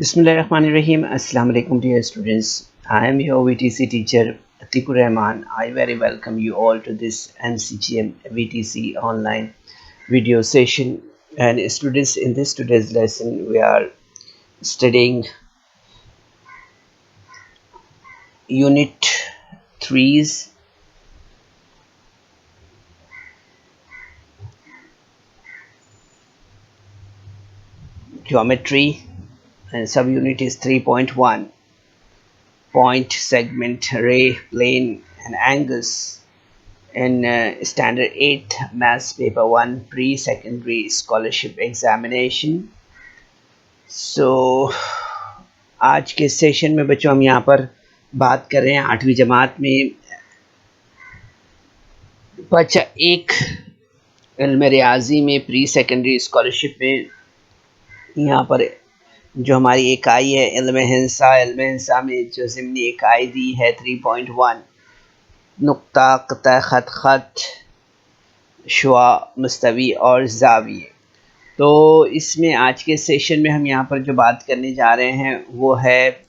Bismillahirrahmanirrahim. Assalamu alaikum dear students. I am your VTC teacher Atikur Rahman. I very welcome you all to this MCGM VTC online video session. And students, in this today's lesson we are studying unit 3's geometry, and subunit is 3.1 point, segment, ray, plane and angles in standard 8 maths paper 1 pre-secondary scholarship examination. So आज के session में बच्चों हम यहाँ पर बात कर रहे हैं 8वीं जमात में बच्चा एक इल्म रियाजी में प्री सेकेंडरी स्कॉलरशिप में यहाँ पर जो हमारी इकाई है इल्म हिंसा में जो ज़िमनी इकाई दी है 3.1 नुक्ता, क़ता, ख़त, ख़त, शुआ, मुस्तवी और ज़ाविये। तो इसमें आज के सेशन में हम यहाँ पर जो बात करने जा रहे हैं वो है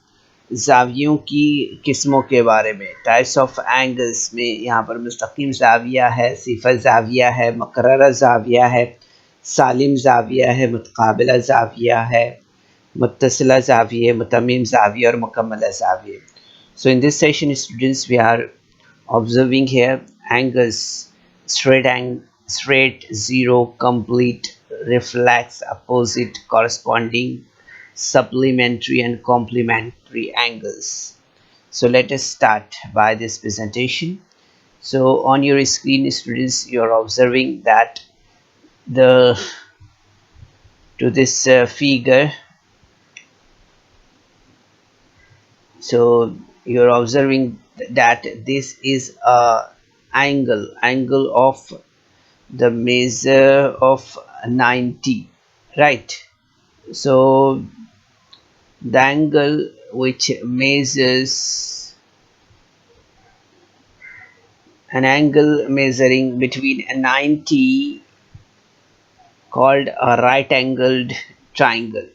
ज़ावियों की किस्मों के बारे में। टाइप्स ऑफ एंगल्स में यहाँ पर मुस्तकीम ज़ाविया है, सिफ़र ज़ाविया है, मुकर्रर ज़ाविया है, सालिम ज़ाविया है, मुतकाबिला ज़ाविया है, मुत्तसिला ज़ाविया, मुतम्मिम ज़ाविया और मुकम्मला ज़ाविया। So in this session students we are observing here angles: straight, zero, complete, reflex, opposite, corresponding, supplementary and complementary angles. So let us start by this presentation. So on your screen students you are observing that this figure. So you're observing that this is a angle of the measure of 90, right? So the angle which measures an angle measuring between 90 called a right angled triangle.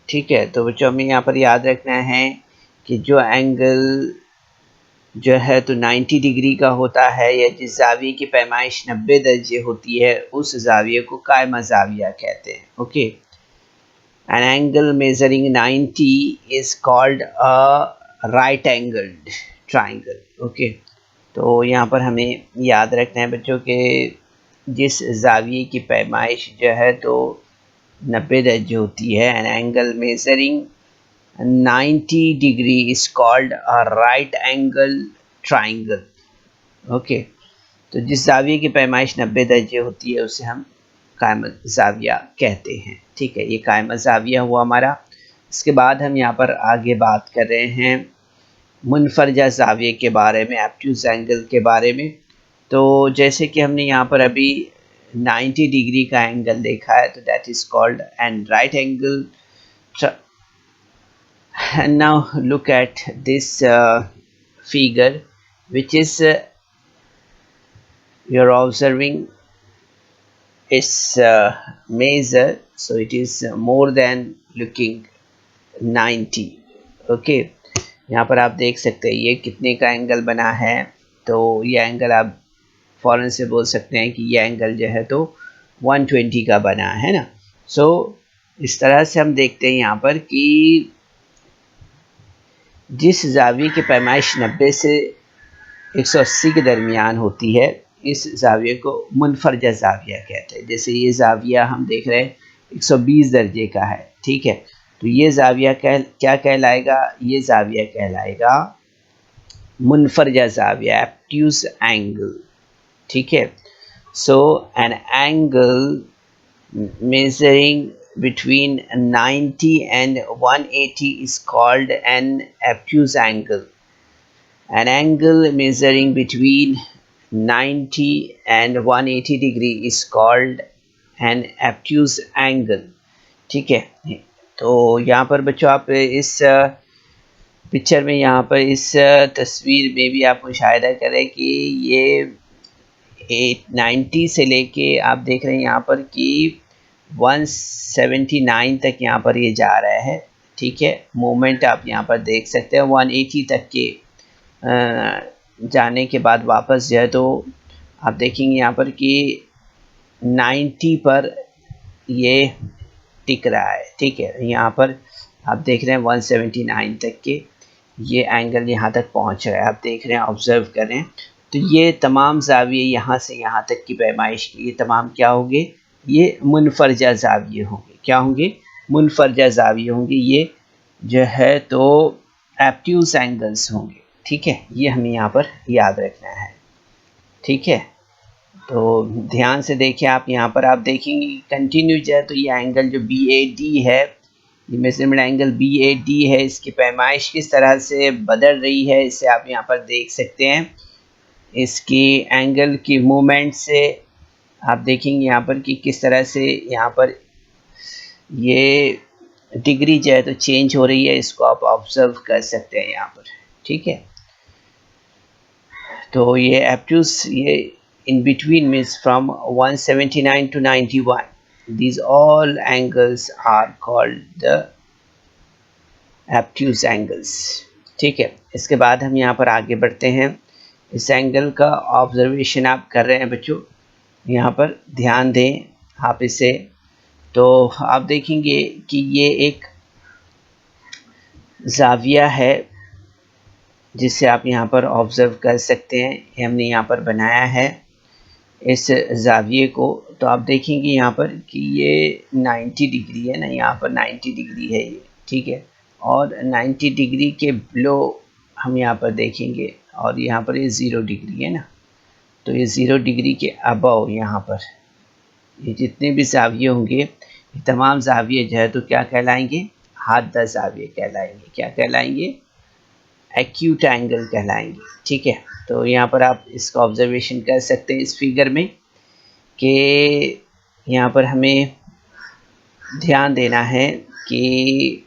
ठीक है, तो बच्चों हमें यहाँ पर याद रखना है कि जो एंगल जो है तो 90 डिग्री का होता है या जिस ज़ाविये की पैमाइश 90 दर्जे होती है उस ज़ाविये को कायमा ज़ाविया कहते हैं। Okay, N angle measuring 90 is called a right angled triangle. Okay, तो यहाँ पर हमें याद रखना है बच्चों के जिस ज़ाविये की पैमाइश जो है तो 90 दर्जे होती है, N angle measuring 90 degree is called a right angle triangle. Okay, तो जिस ज़ाविये की पैमाइश 90 दर्जे होती है उसे हम कायमा ज़ाविया कहते हैं। ठीक है, ये कायमा ज़ाविया हुआ हमारा। इसके बाद हम यहाँ पर आगे बात कर रहे हैं मुनफरजा ज़ाविये के बारे में, एब्ट्यूज़ एंगल के बारे में। तो जैसे कि हमने यहाँ पर अभी 90 डिग्री का एंगल देखा है तो that is called an right angle. And now look at this figure which is you're observing its measure, so it is more than looking 90. okay, यहाँ पर आप देख सकते हैं ये कितने का एंगल बना है। तो ये एंगल आप फ़ौरन से बोल सकते हैं कि ये एंगल जो है तो 120 का बना है ना। सो इस तरह से हम देखते हैं यहाँ पर कि जिस ज़ाविये की पैमाइश 90 से 180 के दरमियान होती है इस ज़ाविये को मुनफरजा ज़ाविया कहते हैं। जैसे ये ज़ाविया हम देख रहे हैं 120 दर्जे का है, ठीक है, तो ये ज़ाविया क्या कहलाएगा? ये ज़ाविया कहलाएगा मुनफरजा ज़ाविया, एब्ट्यूज़ एंगल। ठीक है, सो an angle measuring between 90 and 180 is called an obtuse angle. An angle measuring between 90 and 180 degree is called an obtuse angle. ठीक है, तो यहाँ पर बच्चों आप इस पिक्चर में यहाँ पर इस तस्वीर में भी आप मुशाहिदा करें कि ये 90 से लेके आप देख रहे हैं यहाँ पर कि 179 तक यहाँ पर ये जा रहा है। ठीक है। मोमेंट आप यहाँ पर देख सकते हैं 180 तक के जाने के बाद वापस जो है तो आप देखेंगे यहाँ पर कि 90 पर ये टिक रहा है, ठीक है। यहाँ पर आप देख रहे हैं 179 तक के ये एंगल यहाँ तक पहुँच रहा है, आप देख रहे हैं, ऑब्जर्व कर रहे हैं। तो ये तमाम ज़ाविये यहाँ से यहाँ तक की पैमाइश की ये तमाम क्या होंगे, ये मुनफरजा ज़ाविये होंगे। क्या होंगे, मुनफरजा ज़ाविये होंगे। ये जो है तो एब्ट्यूज एंगल्स होंगे, ठीक है। ये हमें यहाँ पर याद रखना है, ठीक है। तो ध्यान से देखिए आप, यहाँ पर आप देखेंगे कंटिन्यू जो है तो ये एंगल जो BAD है, ये मेजरमेंट एंगल BAD है, इसकी पैमाइश किस तरह से बदल रही है इसे आप यहाँ पर देख सकते हैं। इसकी एंगल की मूवमेंट से आप देखेंगे यहाँ पर कि किस तरह से यहाँ पर ये डिग्री जो है तो चेंज हो रही है, इसको आप ऑब्जर्व कर सकते हैं यहाँ पर, ठीक है। तो ये एब्ट्यूज ये in between means from 179 to 91, these all angles are called the obtuse angles, ठीक है। इसके बाद हम यहाँ पर आगे बढ़ते हैं। इस एंगल का ऑब्जर्वेशन आप कर रहे हैं बच्चों, यहाँ पर ध्यान दें आप इसे। तो आप देखेंगे कि ये एक ज़ाविया है जिसे आप यहाँ पर ऑब्ज़र्व कर सकते हैं, ये हमने यहाँ पर बनाया है इस ज़ाविये को। तो आप देखेंगे यहाँ पर कि ये 90 डिग्री है ना, यहाँ पर 90 डिग्री है ये, ठीक है। और 90 डिग्री के बिलो हम यहाँ पर देखेंगे और यहाँ पर ये 0 डिग्री है ना, तो ये 0 डिग्री के अबव यहाँ पर ये जितने भी ज़ाविये होंगे ये तमाम ज़ाविये जो है तो क्या कहलाएंगे, हादा ज़ाविये कहलाएंगे। क्या कहलाएंगे, एक्यूट एंगल कहलाएंगे, ठीक है। तो यहाँ पर आप इसका ऑब्जर्वेशन कर सकते हैं इस फिगर में कि यहाँ पर हमें ध्यान देना है कि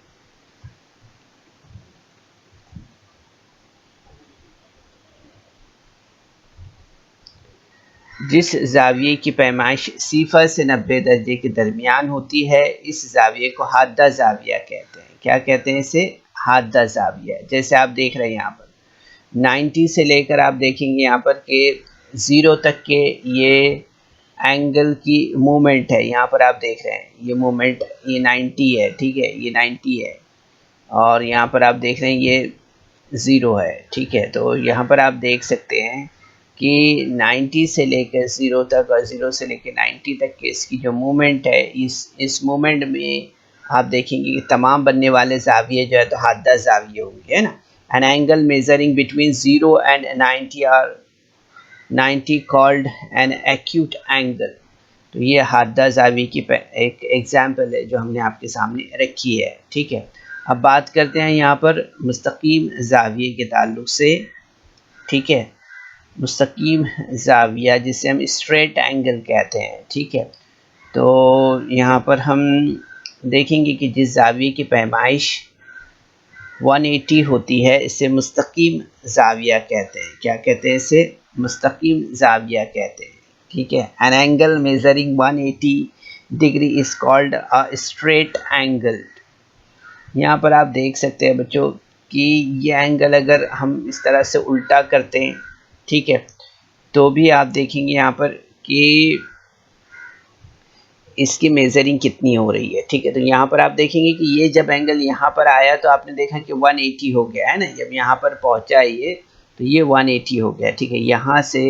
जिस ज़ाविये की पैमाइश 0 से 90 दर्जे के दरमियान होती है इस ज़ाविये को हादा ज़ाविया कहते हैं। क्या कहते हैं इसे, हादा ज़ाविया। जैसे आप देख रहे हैं यहाँ पर 90 से लेकर आप देखेंगे यहाँ पर के 0 तक के ये एंगल की मूवमेंट है। यहाँ पर आप देख रहे हैं ये मूवमेंट ये 90 है, ठीक है, ये 90 है। और यहाँ पर आप देख रहे हैं ये 0 है, ठीक है। तो यहाँ पर आप देख सकते हैं कि 90 से लेकर 0 तक और 0 से लेकर 90 तक के इसकी जो मूवमेंट है, इस मूवमेंट में आप देखेंगे कि तमाम बनने वाले ज़ाविये जो है तो हादा ज़ाविये होंगे, है ना। An angle measuring between 0 and 90 are 90 called an acute angle. तो ये हादा ज़ाविये की एक एग्जाम्पल है जो हमने आपके सामने रखी है, ठीक है। अब बात करते हैं यहाँ पर मुस्तकीम ज़ाविये के ताल्लुक से, ठीक है। मुस्तकीम ज़ाविया जिसे हम स्ट्रेट एंगल कहते हैं, ठीक है। तो यहाँ पर हम देखेंगे कि जिस ज़ाविये की पैमाइश 180 होती है इसे मुस्तकीम ज़ाविया कहते हैं। क्या कहते हैं इसे, मुस्तकीम ज़ाविया कहते हैं, ठीक है। N angle measuring 180 degree is called a straight angle. यहाँ पर आप देख सकते हैं बच्चों कि ये एंगल अगर हम इस तरह से उल्टा करते हैं, ठीक है, तो भी आप देखेंगे यहाँ पर कि इसकी मेजरिंग कितनी हो रही है, ठीक है। तो यहाँ पर आप देखेंगे कि ये जब एंगल यहाँ पर आया तो आपने देखा कि 180 हो गया है ना। जब यहाँ पर पहुँचा ये तो ये 180 हो गया, ठीक है। यहाँ से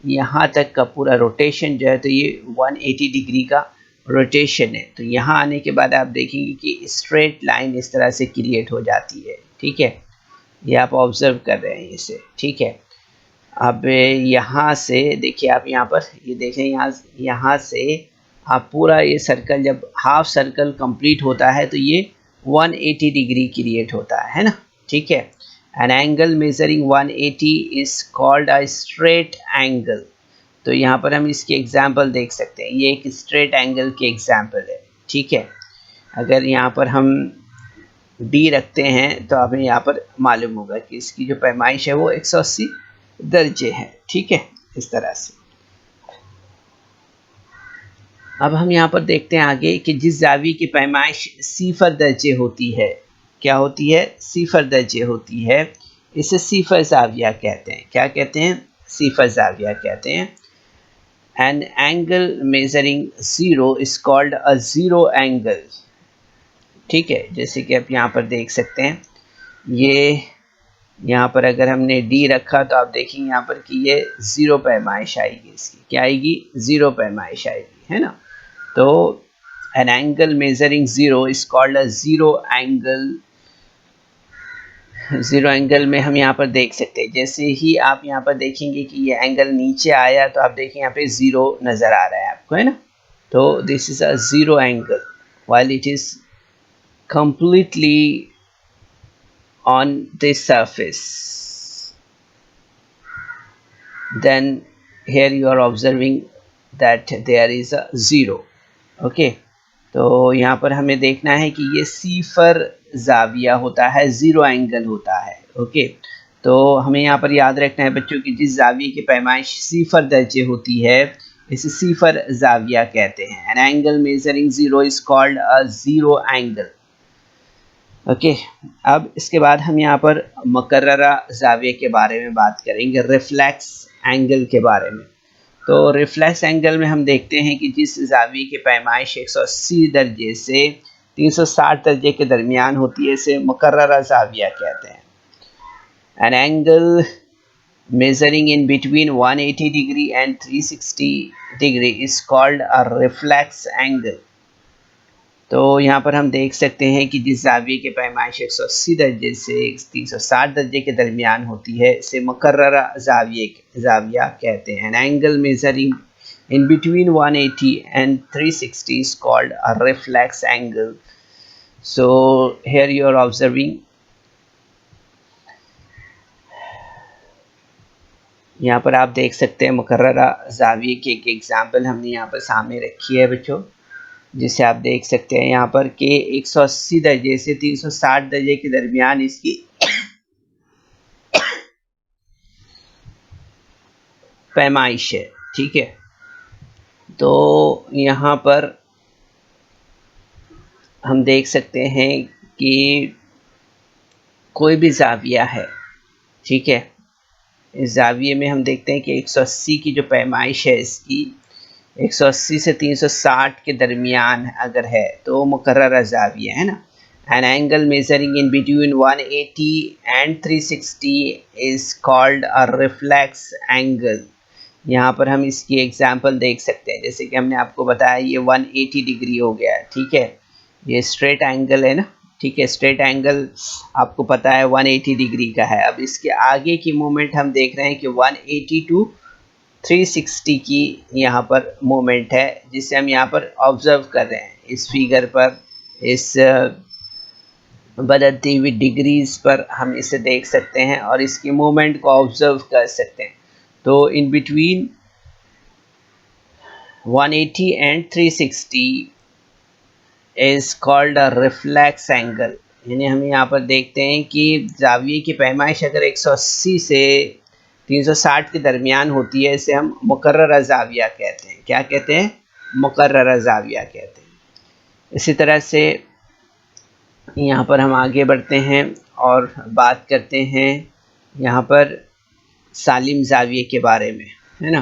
यहाँ तक का पूरा रोटेशन जो है तो ये 180 डिग्री का रोटेशन है। तो यहाँ आने के बाद आप देखेंगे कि स्ट्रेट लाइन इस तरह से क्रिएट हो जाती है, ठीक है। ये आप ऑब्जर्व कर रहे हैं इसे, ठीक है। अब यहाँ से देखिए आप यहाँ पर ये देखें, यहाँ से आप पूरा ये सर्कल जब हाफ सर्कल कंप्लीट होता है तो ये 180 डिग्री क्रिएट होता है ना, ठीक है। N angle measuring 180 is called a straight angle. तो यहाँ पर हम इसकी एग्जांपल देख सकते हैं, ये एक स्ट्रेट एंगल की एग्जांपल है, ठीक है। अगर यहाँ पर हम B रखते हैं तो हमें यहाँ पर मालूम होगा कि इसकी जो पैमाइश है वो 180 दर्जे है, ठीक है, इस तरह से। अब हम यहाँ पर देखते हैं आगे कि जिस ज़ाविये की पैमाइश 0 दर्जे होती है क्या होती है, सिफर दर्जे होती है, इसे सिफर जाविया कहते हैं। क्या कहते हैं, सिफर जाविया कहते हैं। An angle measuring zero is called a zero angle. ठीक है, जैसे कि आप यहाँ पर देख सकते हैं, ये यहाँ पर अगर हमने डी रखा तो आप देखेंगे यहाँ पर कि ये जीरो पैमाइश आएगी, इसकी क्या आएगी, जीरो पैमाइश आएगी, है ना। तो N angle measuring zero is called a zero angle. Zero angle में हम यहाँ पर देख सकते हैं, जैसे ही आप यहाँ पर देखेंगे कि ये एंगल नीचे आया तो आप देखें यहाँ पे जीरो नजर आ रहा है आपको, है ना। तो this is a zero angle while it is completely on this surface. Then here you are observing that there is a zero. Okay, तो यहाँ पर हमें देखना है कि ये सिफर जाविया होता है, ज़ीरो एंगल होता है। ओके, तो हमें यहाँ पर याद रखना है बच्चों कि जिस जाविये की पैमाइश सिफर दर्जे होती है इसे सिफर जाविया कहते हैं। An angle measuring zero is called a zero angle. Okay, अब इसके बाद हम यहाँ पर मुकर्ररा ज़ाविये के बारे में बात करेंगे, रिफ्लेक्स एंगल के बारे में। तो रिफ्लेक्स एंगल में हम देखते हैं कि जिस ज़ाविये की पैमाइश 180 दर्जे से 360 दर्जे के दरमियान होती है इसे मुकर्ररा ज़ाविया कहते हैं। An angle measuring in between 180 degree and 360 degree is called a reflex angle। तो यहाँ पर हम देख सकते हैं कि जिस जाविये की पैमाइश 180 दर्जे से 360 दर्जे के दरमियान होती है इसे मुकर्ररा जाविया कहते हैं। An angle measuring in between 180 and 360 is called a reflex angle. So here you are observing, यहाँ पर आप देख सकते हैं मुकर्ररा जाविये की एक एग्जाम्पल हमने यहाँ पर सामने रखी है बच्चों, जिसे आप देख सकते हैं यहाँ पर कि 180 दर्जे से 360 दर्जे के दरमियान इसकी पैमाइश है। ठीक है, तो यहाँ पर हम देख सकते हैं कि कोई भी जाविया है, ठीक है, इस जाविये में हम देखते हैं कि 180 की जो पैमाइश है इसकी 180 से 360 के दरमियान अगर है तो मुकर्ररा जाविया है ना। An angle measuring in between 180 and 360 is called a reflex angle. यहाँ पर हम इसकी एग्जांपल देख सकते हैं, जैसे कि हमने आपको बताया ये 180 डिग्री हो गया है। ठीक है, ये स्ट्रेट एंगल है ना। ठीक है, स्ट्रेट एंगल आपको पता है 180 डिग्री का है। अब इसके आगे की मूवमेंट हम देख रहे हैं कि 180 टू 360 की यहाँ पर मूवमेंट है, जिसे हम यहाँ पर ऑब्जर्व कर रहे हैं इस फिगर पर। इस बदलती हुई डिग्रीज पर हम इसे देख सकते हैं और इसकी मूवमेंट को ऑब्जर्व कर सकते हैं। तो इन between 180 and 360 is called a reflex angle. यानी हम यहाँ पर देखते हैं कि जाविये की पैमाइश अगर 180 से 360 के दरमियान होती है इसे हम मुकर्ररा जाविया कहते हैं। क्या कहते हैं? मुकर्ररा जाविया कहते हैं। इसी तरह से यहाँ पर हम आगे बढ़ते हैं और बात करते हैं यहाँ पर सालिम जाविये के बारे में, है ना।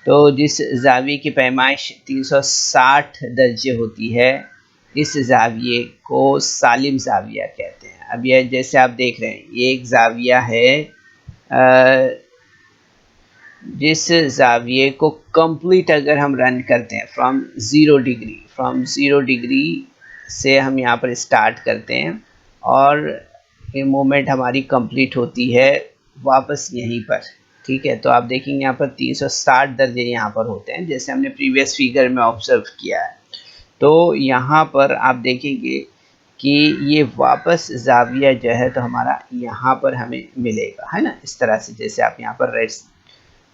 तो जिस जाविये की पैमाइश 360 दर्जे होती है इस जाविये को सालिम जाविया कहते हैं। अब यह जैसे आप देख रहे हैं ये एक जाविया है, जिस जाविये को कंप्लीट अगर हम रन करते हैं फ्रॉम ज़ीरो डिग्री से हम यहाँ पर स्टार्ट करते हैं और ये मूवमेंट हमारी कंप्लीट होती है वापस यहीं पर। ठीक है, तो आप देखेंगे यहाँ पर 360 दर्जे यहाँ पर होते हैं, जैसे हमने प्रीवियस फिगर में ऑब्जर्व किया है। तो यहाँ पर आप देखेंगे कि ये वापस जाविया जो है तो हमारा यहाँ पर हमें मिलेगा, है ना। इस तरह से जैसे आप यहाँ पर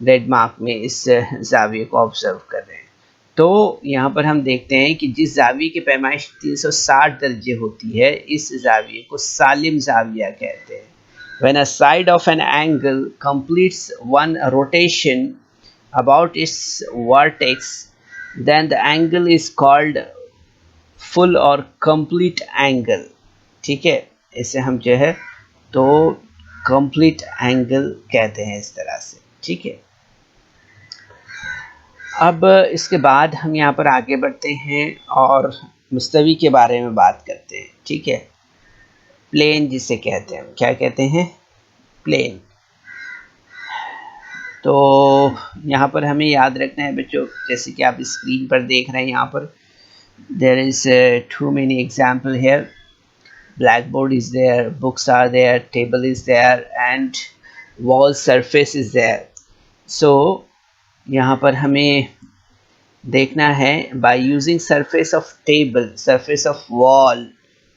रेड मार्क में इस जाविये को ऑब्जर्व कर रहे हैं। तो यहाँ पर हम देखते हैं कि जिस जाविये की पैमाइश 360 दर्जे होती है इस जाविये को सालिम जाविया कहते हैं। When a side of an angle completes one rotation about its vertex, then the angle is called full or complete angle। ठीक है, इसे हम जो है तो कंप्लीट एंगल कहते हैं इस तरह से, ठीक है। अब इसके बाद हम यहाँ पर आगे बढ़ते हैं और मुस्तवी के बारे में बात करते हैं, ठीक है। प्लेन जिसे कहते हैं, क्या कहते हैं, प्लेन। तो यहाँ पर हमें याद रखना है बच्चों, जैसे कि आप स्क्रीन पर देख रहे हैं, यहाँ पर there is too many example here. Blackboard is there, books are there, table is there, and wall surface is there. So यहाँ पर हमें देखना है, by using surface of table, surface of wall,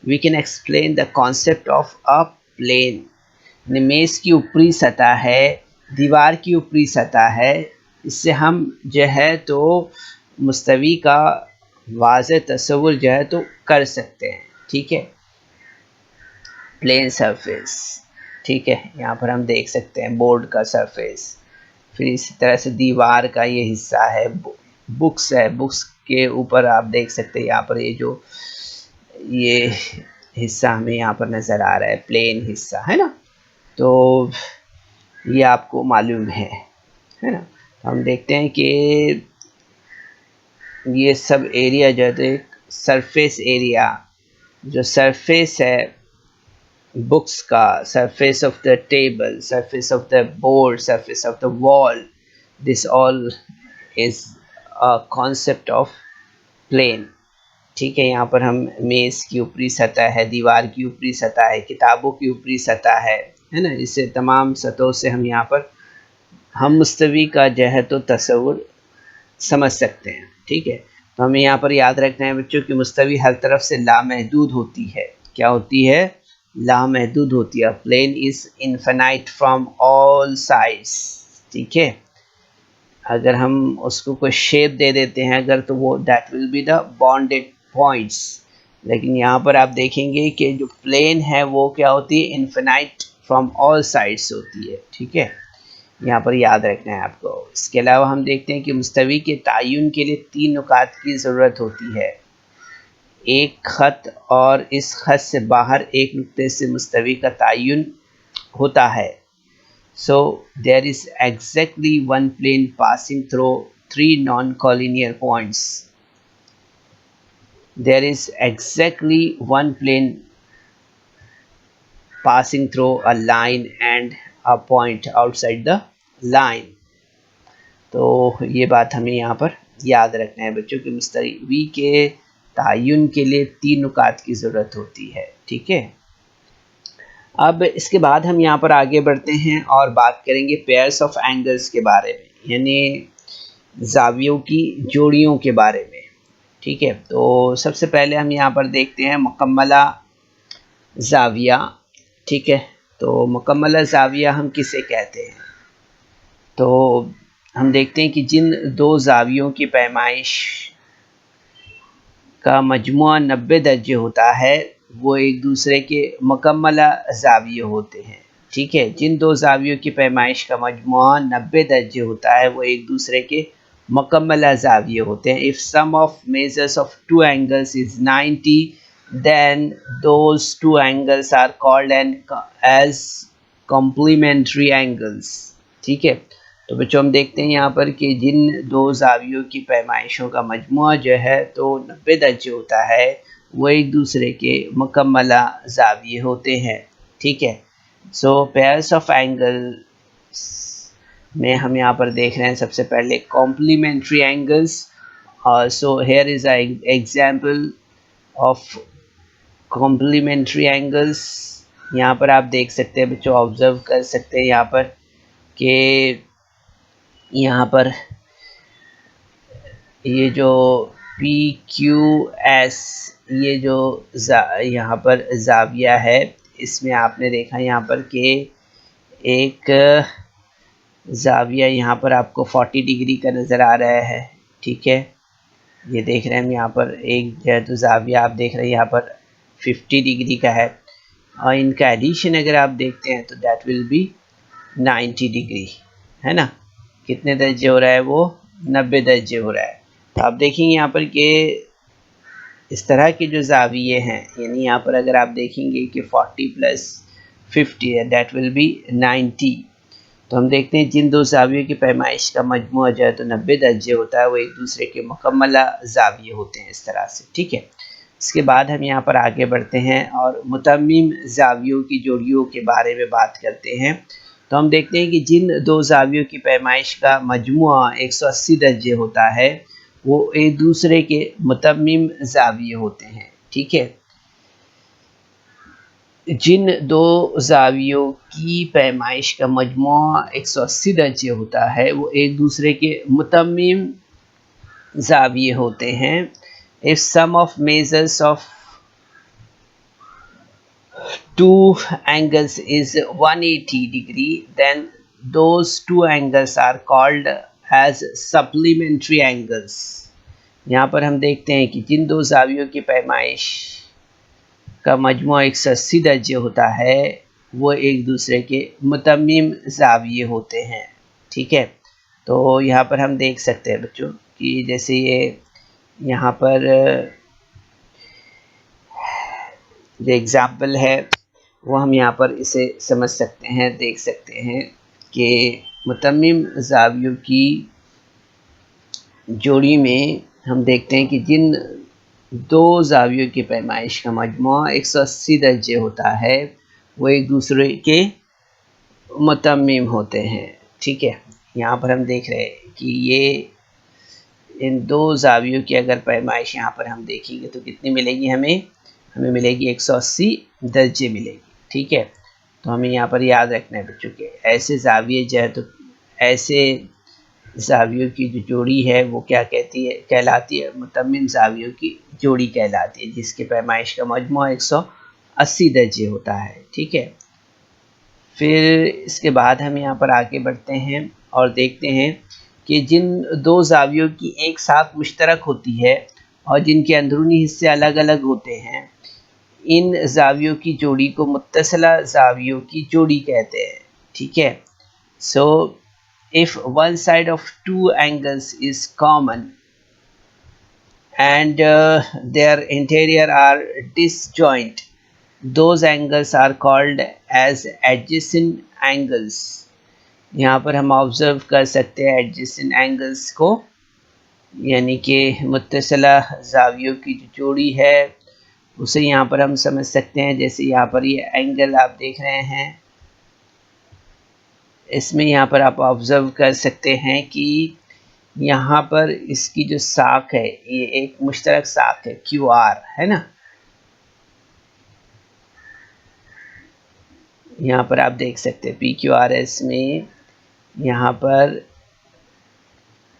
we can explain the concept of a plane. मेज़ की ऊपरी सतह है, दीवार की ऊपरी सतह है, इससे हम जो है तो मुस्तवी का वाज़े तस्वुर जो है तो कर सकते हैं, ठीक है। प्लेन सरफेस, ठीक है, यहाँ पर हम देख सकते हैं बोर्ड का सरफेस। फिर इसी तरह से दीवार का ये हिस्सा है, बुक्स है, बुक्स के ऊपर आप देख सकते हैं यहाँ पर ये हिस्सा हमें यहाँ पर नज़र आ रहा है, प्लेन हिस्सा है ना। तो ये आपको मालूम है ना। तो हम देखते हैं कि ये सब एरिया जो है तो एक सरफेस एरिया, जो सरफेस है बुक्स का, surface of the table, surface of the board, surface of the wall, this all is a concept of plane, ठीक है। यहाँ पर हम मेज़ की ऊपरी सतह है, दीवार की ऊपरी सतह है, किताबों की ऊपरी सतह है ना। इससे तमाम सतहों से हम यहाँ पर हम मुस्तवी का जो है तो तस्वुर समझ सकते हैं, ठीक है। तो हमें यहाँ पर याद रखना है बच्चों कि मुस्तवी हर तरफ से लामहदूद होती है। क्या होती है? लामहदूद होती है। Plane is infinite from all sides, ठीक है। अगर हम उसको कोई शेप दे देते हैं अगर, तो वो that will be the bonded points. लेकिन यहाँ पर आप देखेंगे कि जो प्लेन है वो क्या होती है? इनफिनाइट फ्रॉम ऑल साइड्स होती है, ठीक है। यहाँ पर याद रखना है आपको। इसके अलावा हम देखते हैं कि मुस्तवी के तयन के लिए 3 नुकात की ज़रूरत होती है। एक ख़त और इस ख़त से बाहर एक नुक्ते से मुस्तवी का तयन होता है। So there is exactly one plane passing through 3 non-collinear points. There is exactly one plane passing through a line and a point outside the line. तो ये बात हमें यहाँ पर याद रखना है बच्चों कि मुस्तवी के तयन के लिए 3 नुकात की ज़रूरत होती है, ठीक है। अब इसके बाद हम यहाँ पर आगे बढ़ते हैं और बात करेंगे पेयर्स ऑफ एंगल्स के बारे में, यानी जावियों की जोड़ियों के बारे में, ठीक है। तो सबसे पहले हम यहाँ पर देखते हैं मुकम्मला जाविया, ठीक है। तो मुकम्मला जाविया हम किसे कहते हैं? तो हम देखते हैं कि जिन 2 जावियों की पैमाइश का मजमुआ 90 दर्जे होता है वो एक दूसरे के मुकम्मला ज़ाविये होते हैं, ठीक है। जिन 2 ज़ावियों की पैमाइश का मजमुआ 90 दर्जे होता है वो एक दूसरे के मुकम्मला ज़ाविये होते हैं। If sum of measures of 2 angles is 90 then those 2 angles are called as complementary angles, ठीक है। तो बच्चों हम देखते हैं यहाँ पर कि जिन 2 ज़ावियों की पैमाइशों का मजमुआ जो है तो 90 दर्जे होता है वो एक दूसरे के मुकम्मला ज़ाविये होते हैं, ठीक है। सो पेयर्स ऑफ एंगल्स में हम यहाँ पर देख रहे हैं सबसे पहले complementary angles. So here is a example of complementary angles. यहाँ पर आप देख सकते हैं बच्चों, ऑब्जर्व कर सकते हैं यहाँ पर कि यहाँ पर ये जो PQS ये जो यहाँ पर जाविया है, इसमें आपने देखा यहाँ पर कि एक जाविया यहाँ पर आपको 40 डिग्री का नज़र आ रहा है, ठीक है। ये देख रहे हैं हम यहाँ पर एक जो है तो जाविया आप देख रहे हैं यहाँ पर 50 डिग्री का है, और इनका एडिशन अगर आप देखते हैं तो दैट विल बी 90 डिग्री, है ना। कितने दर्जे हो रहा है? वो 90 दर्जे हो रहा है। तो आप देखेंगे यहाँ पर कि इस तरह के जो जाविये हैं, यानी यहाँ पर अगर आप देखेंगे कि 40 प्लस 50 है, दैट विल बी 90। तो हम देखते हैं जिन दो जावियों की पैमाइश का मजमू जो है तो 90 दर्जे होता है, वो एक दूसरे के मुकम्मला जाविये होते हैं इस तरह से। ठीक है, इसके बाद हम यहाँ पर आगे बढ़ते हैं और मुतम्मिम जावियों की जोड़ियों के बारे में बात करते हैं। तो हम देखते हैं कि जिन दो जावियों की पैमाइश का मजमुआ 180 दर्जे होता है, वो एक दूसरे के मुतम्मिम जाविये होते हैं। ठीक है, जिन दो जावियों की पैमाइश का मजमुआ 180 दर्जे होता है, वो एक दूसरे के मुतम्मिम जाविये होते हैं। If sum of measures of two angles is 180 degree, then those two angles are called as supplementary angles। यहाँ पर हम देखते हैं कि जिन दो जावियों की पैमाइश का मजमू 180 दर्जे होता है, वो एक दूसरे के मुतम्मिम जाविये होते हैं। ठीक है, तो यहाँ पर हम देख सकते हैं बच्चों कि जैसे ये यहाँ पर जो एग्ज़ाम्पल है वो हम यहाँ पर इसे समझ सकते हैं, देख सकते हैं कि मुतम्मिम जावियों की जोड़ी में हम देखते हैं कि जिन दो जावियों की पैमाइश का मजमूआ 180 दर्जे होता है, वो एक दूसरे के मुतम्मिम होते हैं। ठीक है, यहाँ पर हम देख रहे हैं कि ये इन दो जावियों की अगर पैमाइश यहाँ पर हम देखेंगे तो कितनी मिलेगी, हमें मिलेगी 180 दर्जे मिलेगी। ठीक है, तो हमें यहाँ पर याद रखना है बच्चों के ऐसे जाविये जो है तो ऐसे जावियों की जो जोड़ी है वो क्या कहलाती है, मुतम्मिम जावियों की जोड़ी कहलाती है, जिसके पैमाइश का मजमूआ 180 दर्जे होता है। ठीक है, फिर इसके बाद हम यहाँ पर आगे बढ़ते हैं और देखते हैं कि जिन दो जावियों की एक साथ मुश्तरक होती है और जिनके अंदरूनी हिस्से अलग अलग होते हैं, इन जावियों की जोड़ी को मुत्तसिला जावियों की जोड़ी कहते हैं। ठीक है, so if one side of two angles is common and their interior are disjoint, those angles are called as adjacent angles। यहाँ पर हम ऑब्जर्व कर सकते हैं एडजेसेंट एंगल्स को, यानी कि मुत्तसिला जावियों की जो जोड़ी है उसे यहाँ पर हम समझ सकते हैं। जैसे यहाँ पर ये एंगल आप देख रहे हैं, इसमें यहाँ पर आप ऑब्जर्व कर सकते हैं कि यहाँ पर इसकी जो साख है ये एक मुश्तरक साख है, क्यू आर है ना। यहाँ पर आप देख सकते हैं पी क्यू आर एस में, यहाँ पर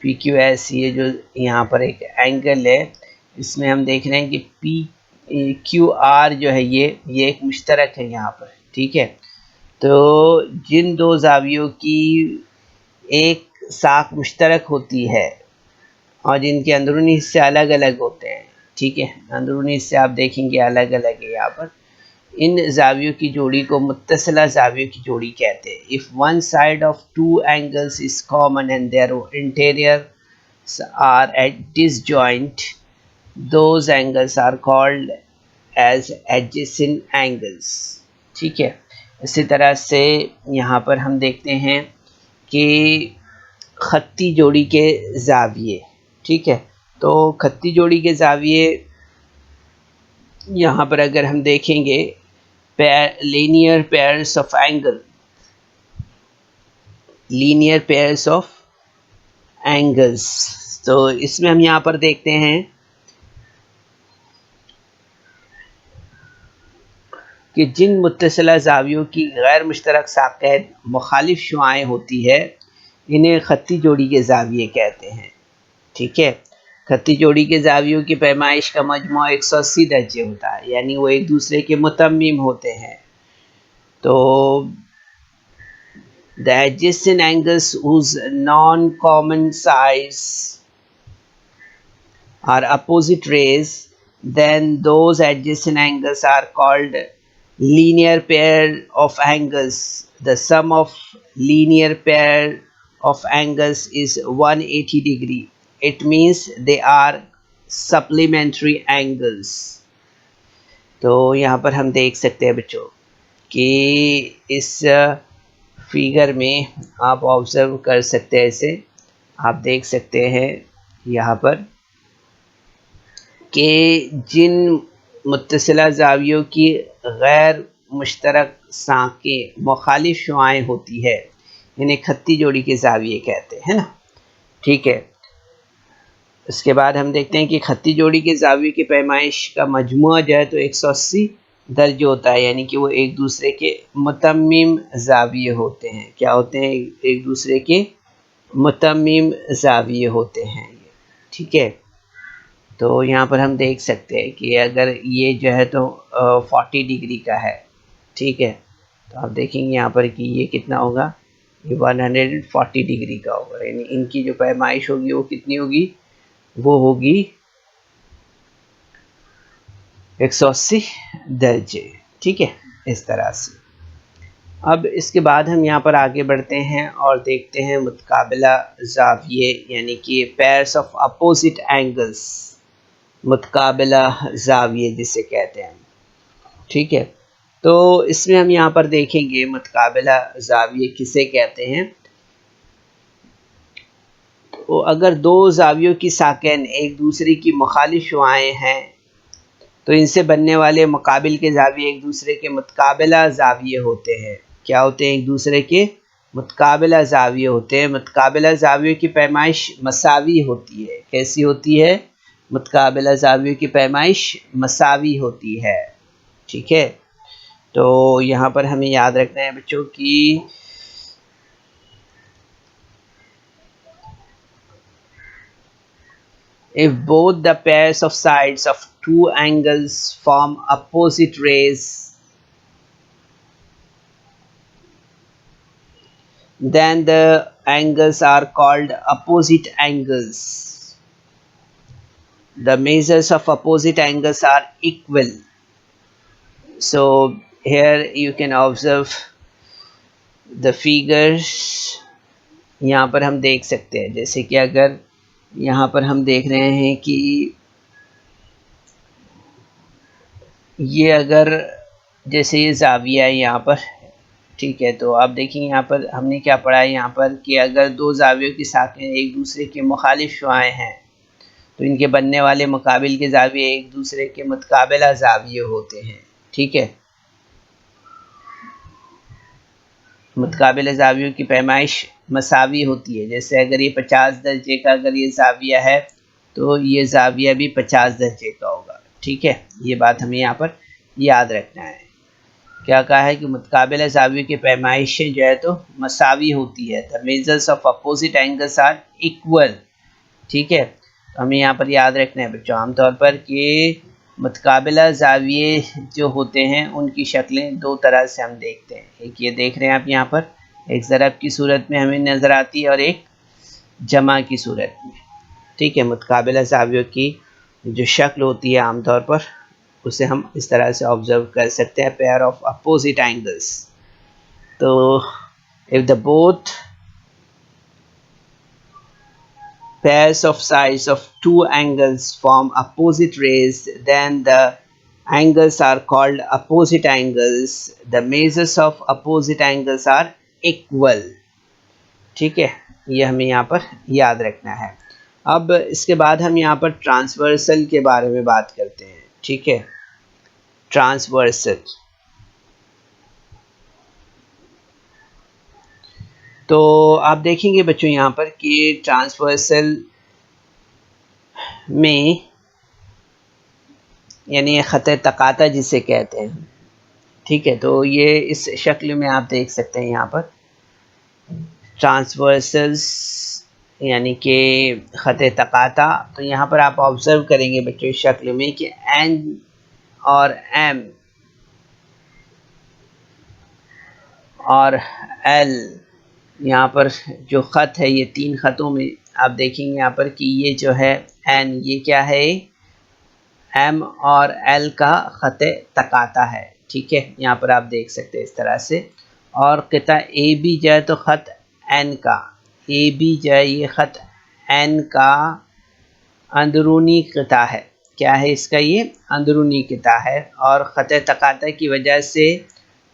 पी क्यू एस ये जो यहाँ पर एक एंगल है, इसमें हम देख रहे हैं कि पी क्यू आर जो है ये एक मुश्तरक है यहाँ पर। ठीक है, तो जिन दो जावियों की एक साख मुश्तरक होती है और जिनके अंदरूनी हिस्से अलग अलग होते हैं, ठीक है, अंदरूनी हिस्से आप देखेंगे अलग अलग है यहाँ पर, इन जावियों की जोड़ी को मुत्तसिला जावियों की जोड़ी कहते हैं। If one side of two angles is common and their interior are at disjoint, those angles are called as adjacent angles. ठीक है, इसी तरह से यहाँ पर हम देखते हैं कि खत्ती जोड़ी के जाविये। ठीक है, तो खत्ती जोड़ी के जाविये यहाँ पर अगर हम देखेंगे linear pairs of angle, linear pairs of angles, तो इसमें हम यहाँ पर देखते हैं कि जिन मुत्तसिला जावियों की गैर मुश्तरक साक़ें मुखालिफ शुआएं होती है, इन्हें खत्ती जोड़ी के जाविये कहते हैं। ठीक है, खत्ती जोड़ी के जावियों की पैमाइश का मजमूआ 180 दर्जे होता है, यानी वो एक दूसरे के मुतम्मिम होते हैं। तो the adjacent angles whose non-common sides are opposite rays, then those adjacent angles are called linear pair of angles। The sum of linear pair of angles is 180 degree। It means they are supplementary angles. तो यहाँ पर हम देख सकते हैं बच्चों कि इस फिगर में आप ऑब्जर्व कर सकते हैं, इसे आप देख सकते हैं यहाँ पर कि जिन मुत्तसिला ज़ावियों की गैर मुश्तरक साँकें मुखालिफ शुआएँ होती है, इन्हें खत्ती जोड़ी के ज़ाविये कहते हैं ना। ठीक है, उसके बाद हम देखते हैं कि खत्ती जोड़ी के ज़ाविये की पैमाइश का मजमुआ जो है तो 180 दर्जे होता है, यानी कि वो एक दूसरे के मुतम्मिम ज़ाविये होते हैं। क्या होते हैं? एक दूसरे के मुतम्मिम ज़ाविये होते हैं ये। ठीक है, तो यहाँ पर हम देख सकते हैं कि अगर ये जो है तो 40 डिग्री का है, ठीक है, तो आप देखेंगे यहाँ पर कि ये कितना होगा, ये 140 डिग्री का होगा, यानी इनकी जो पैमाइश होगी वो कितनी होगी, वो होगी 180 दर्जे। ठीक है, इस तरह से। अब इसके बाद हम यहाँ पर आगे बढ़ते हैं और देखते हैं मुतकाबिला ज़ाविये, यानी कि पेयर्स ऑफ अपोजिट एंगल्स, मुतकाबिला ज़ाविये जिसे कहते हैं। ठीक है, तो इसमें हम यहाँ पर देखेंगे मुतकाबिला ज़ाविये किसे कहते हैं। तो अगर दो ज़ावियों की साकेन एक दूसरे की मुखालिफ शुआएँ हैं तो इनसे बनने वाले मुकाबिल के ज़ाविये एक दूसरे के मुतकाबिला ज़ाविये होते हैं। क्या होते हैं? एक दूसरे के मुतकाबिला ज़ाविये होते हैं। मुतकाबिला ज़ावियों की पैमाइश मसावी होती है। कैसी होती है? मुतकाबिला ज़ावियों की पैमाइश मसावी होती है। ठीक है, तो यहाँ पर हमें याद रखना है बच्चों कि if both the pairs of sides of two angles form opposite rays, then the angles are called opposite angles. The measures of opposite angles are equal. So here you can observe the figures. यहाँ पर हम देख सकते हैं, जैसे कि अगर यहाँ पर हम देख रहे हैं कि ये अगर जैसे ये ज़ाविया है यहाँ पर, ठीक है, तो आप देखेंगे यहाँ पर हमने क्या पढ़ा है यहाँ पर कि अगर दो ज़ावियों की साखें एक दूसरे के मुखालिफ शुआएँ हैं तो इनके बनने वाले मुकाबिल के ज़ाविये एक दूसरे के मुतकाबिला ज़ाविये होते हैं। ठीक है, मुतकाबिला ज़ावियों की पैमाइश मसावी होती है। जैसे अगर ये 50 दर्जे का अगर ये ज़ाविया है तो ये ज़ाविया भी 50 दर्जे का होगा। ठीक है, ये बात हमें यहाँ पर याद रखना है। क्या कहा है कि मुतकाबिला ज़ावियों की पैमाइशें जो है तो मसावी होती है। The measures of opposite angles are equal. ठीक है, तो हमें यहाँ पर याद रखना है बच्चों आमतौर पर कि मुतकाबिला ज़ाविये जो होते हैं उनकी शक्लें दो तरह से हम देखते हैं। एक ये देख रहे हैं आप यहाँ पर, एक ज़रब की सूरत में हमें नज़र आती है और एक जमा की सूरत में। ठीक है, मुतकाबिला ज़ावियों की जो शक्ल होती है आमतौर पर उसे हम इस तरह से ऑब्ज़र्व कर सकते हैं, पेयर ऑफ अपोजिट एंगल्स। तो if the both pairs of sides of two angles form opposite rays, then the angles are called opposite angles. The measures of opposite angles are equal. ठीक है, ये हमें यहाँ पर याद रखना है। अब इसके बाद हम यहाँ पर ट्रांसवर्सल के बारे में बात करते हैं। ठीक है, ट्रांसवर्सल, तो आप देखेंगे बच्चों यहाँ पर कि ट्रांसवर्सल में यानी ख़त तकाता जिसे कहते हैं। ठीक है, तो ये इस शक्ल में आप देख सकते हैं यहाँ पर ट्रांसवर्सल्स यानी कि ख़त तकाता। तो यहाँ पर आप ऑब्ज़र्व करेंगे बच्चों इस शक्ल में कि एन और एम और एल, यहाँ पर जो ख़त है ये तीन ख़तों में आप देखेंगे यहाँ पर कि ये जो है एन, ये क्या है, एम और एल का ख़त तकाता है। ठीक है, यहाँ पर आप देख सकते हैं इस तरह से। और क़िता ए बी जो है तो ख़त एन का, ए बी जो है ये ख़त एन का अंदरूनी क़िता है। क्या है इसका? ये अंदरूनी क़िता है और ख़त तकाता की वजह से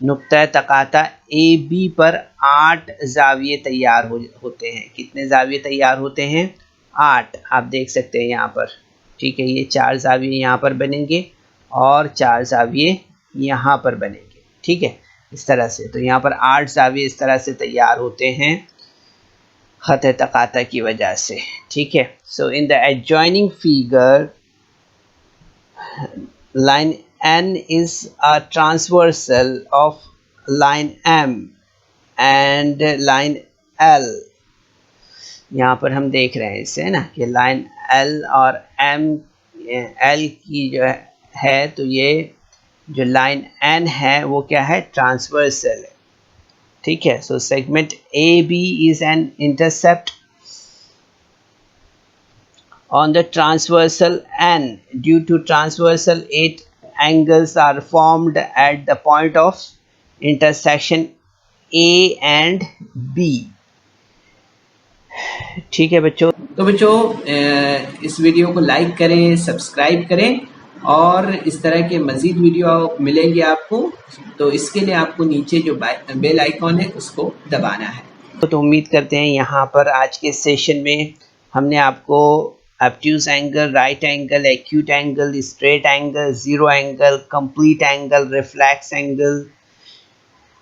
नुक्ता तकाता ए बी पर 8 ज़ाविये तैयार होते हैं। कितने ज़ाविये तैयार होते हैं? 8। आप देख सकते हैं यहाँ पर, ठीक है। ये 4 ज़ाविये यहाँ पर बनेंगे और 4 ज़ाविये यहाँ पर बनेंगे, ठीक है, इस तरह से। तो यहाँ पर 8 ज़ाविये इस तरह से तैयार होते हैं ख़त तकाता की वजह से, ठीक है। So in the adjoining figure line N is a transversal of line M and line L। यहाँ पर हम देख रहे हैं इसे, है ना, कि लाइन L और M, L की जो है तो ये जो लाइन N है वो क्या है? ट्रांसवर्सल है, ठीक है। सो segment AB is an intercept on the transversal N. Due to transversal, 8 angles are formed at the point of intersection A and B। ठीक है बच्चों। तो बच्चों इस वीडियो को लाइक करें, सब्सक्राइब करें और इस तरह के मज़ीद वीडियो मिलेंगे आपको। तो इसके लिए आपको नीचे जो बेल आइकॉन है उसको दबाना है। तो उम्मीद करते हैं यहाँ पर आज के सेशन में हमने आपको obtuse angle, right angle, acute angle, straight angle, zero angle, complete angle, reflex angle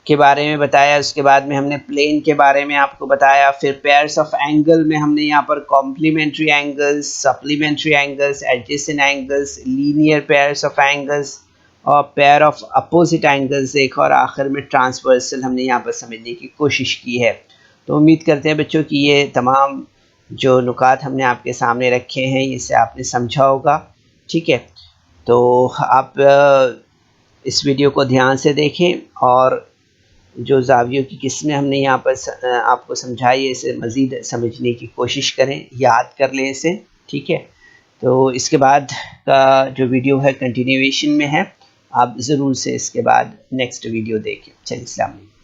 के बारे में बताया। उसके बाद में हमने प्लेन के बारे में आपको बताया। फिर पेयर्स ऑफ एंगल में हमने यहाँ पर complementary angles, supplementary angles, adjacent angles, linear pairs of angles और पेयर ऑफ अपोजिट एंगल्स देखा और आखिर में ट्रांसवर्सल हमने यहाँ पर समझने की कोशिश की है। तो उम्मीद करते हैं बच्चों कि ये तमाम जो नुकात हमने आपके सामने रखे हैं इसे आपने समझा होगा, ठीक है। तो आप इस वीडियो को ध्यान से देखें और जो ज़ावियों की किस्में हमने यहाँ पर आपको समझाई है इसे मज़ीद समझने की कोशिश करें, याद कर लें इसे, ठीक है। तो इसके बाद का जो वीडियो है कंटिन्यूएशन में है, आप ज़रूर से इसके बाद नेक्स्ट वीडियो देखें। चलिए, अस्सलाम वालेकुम।